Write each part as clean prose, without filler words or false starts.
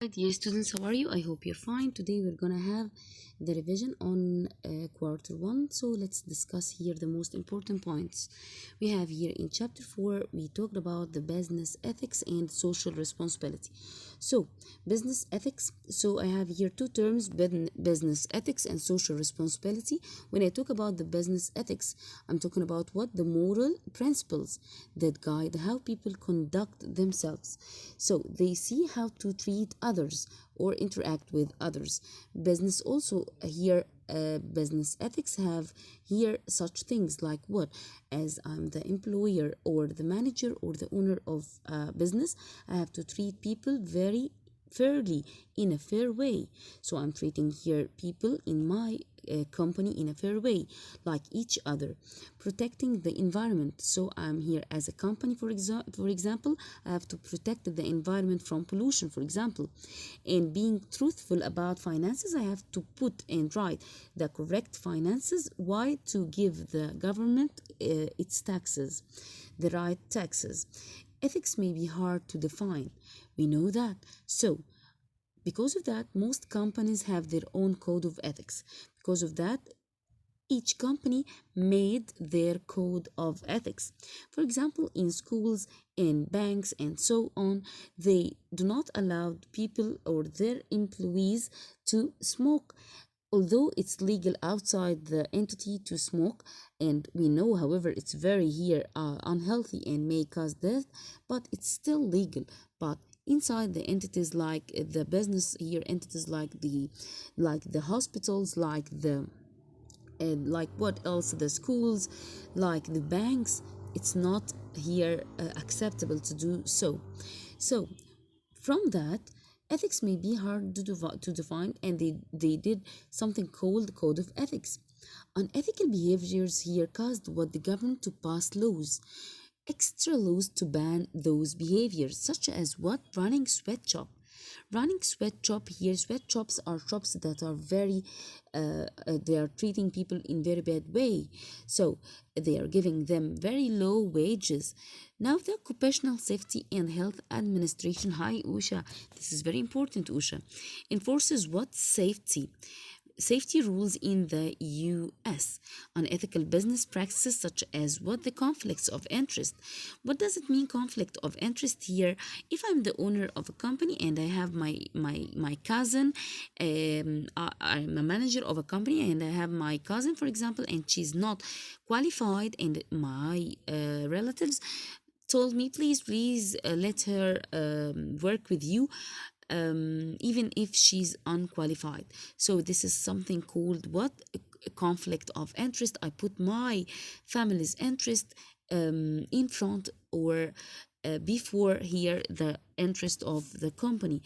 Hi, dear students, how are you? I hope you're fine. Today we're gonna have the revision on quarter one. So let's discuss here the most important points. We have here in chapter 4, we talked about the business ethics and social responsibility. So, business ethics. So, I have here two terms, business ethics and social responsibility. When I talk about the business ethics, I'm talking about what the moral principles that guide how people conduct themselves. So, they see how to treat others or interact with others. Business also here business ethics have here such things like what, as I'm the employer or the manager or the owner of business, I have to treat people very fairly, in a fair way. So I'm treating here people in my company in a fair way, like each other, protecting the environment. So I'm here as a company, for example, I have to protect the environment from pollution, for example. And being truthful about finances, I have to put and write the correct finances. Why? To give the government its taxes, the right taxes. Ethics may be hard to define. We know that. So, because of that, most companies have their own code of ethics. Because of that, each company made their code of ethics. For example, in schools, in banks, and so on, they do not allow people or their employees to smoke. Although it's legal outside the entity to smoke, and we know, however, it's very here unhealthy and may cause death, but it's still legal. But inside the entities, like the business here entities, like the hospitals, like the and like what else, the schools, like the banks, it's not here acceptable to do so. So from that, ethics may be hard to define, and they did something called code of ethics. Unethical behaviors here caused what the government to pass laws, extra laws to ban those behaviors, such as what, running sweatshop. Running sweatshop here, sweatshops are shops that are very they are treating people in very bad way, so they are giving them very low wages. Now the Occupational Safety and Health Administration, hi Usha, this is very important, Usha, enforces what, safety rules in the US. Unethical business practices such as what, the conflicts of interest. What does it mean, conflict of interest here? If I'm the owner of a company and I have my cousin, I'm a manager of a company and I have my cousin, for example, and she's not qualified, and my relatives told me, please let her work with you, even if she's unqualified. So this is something called what, a conflict of interest. I put my family's interest in front, or before here the interest of the company.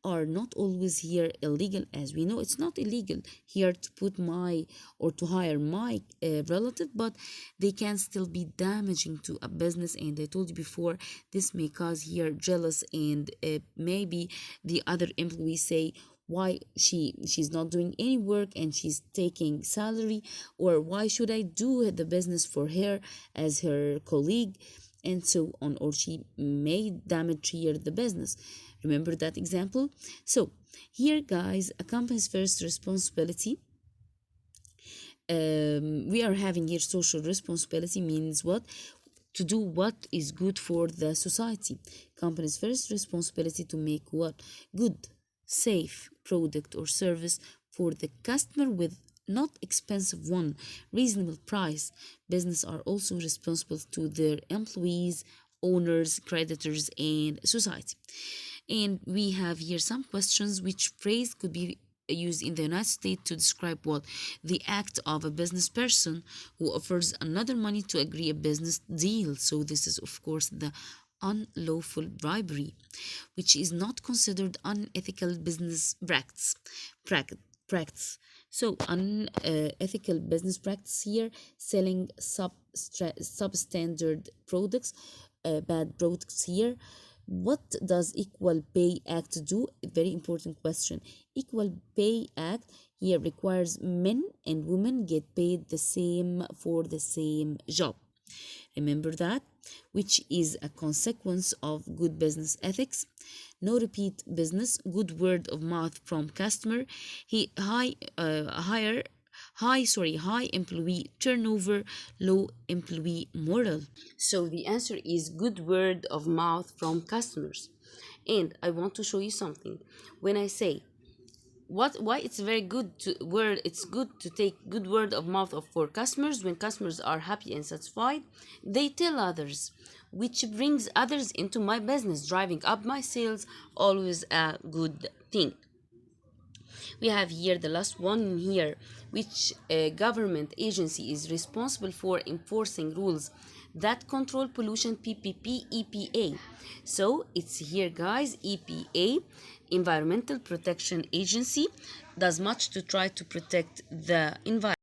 Are not always here illegal, as we know. It's not illegal here to put my, or to hire my relative, but they can still be damaging to a business. And I told you before, this may cause here jealous, and maybe the other employees say, why she's not doing any work and she's taking salary, or why should I do the business for her as her colleague, and so on, or she may damage here the business. Remember that example? So here, guys, a company's first responsibility, we are having here social responsibility means what, to do what is good for the society. Company's first responsibility to make what, good, safe product or service for the customer with not expensive one, reasonable price. Business are also responsible to their employees, owners, creditors, and society. And we have here some questions. Which phrase could be used in the United States to describe what, the act of a business person who offers another money to agree a business deal? So this is of course the unlawful bribery, which is not considered unethical business practice. So unethical business practice here, selling substandard products, bad products here. What does Equal Pay Act do? Very important question. Equal Pay Act here requires men and women get paid the same for the same job. Remember that, which is a consequence of good business ethics. No repeat business, good word of mouth from customer, he high employee turnover, low employee morale. So the answer is good word of mouth from customers. And I want to show you something. When I say what why it's very good to word it's good to take good word of mouth of for customers. When customers are happy and satisfied, they tell others, which brings others into my business, driving up my sales, always a good thing. We have here the last one here, which government agency is responsible for enforcing rules that control pollution, PPP, EPA. So it's here, guys. EPA, Environmental Protection Agency, does much to try to protect the environment.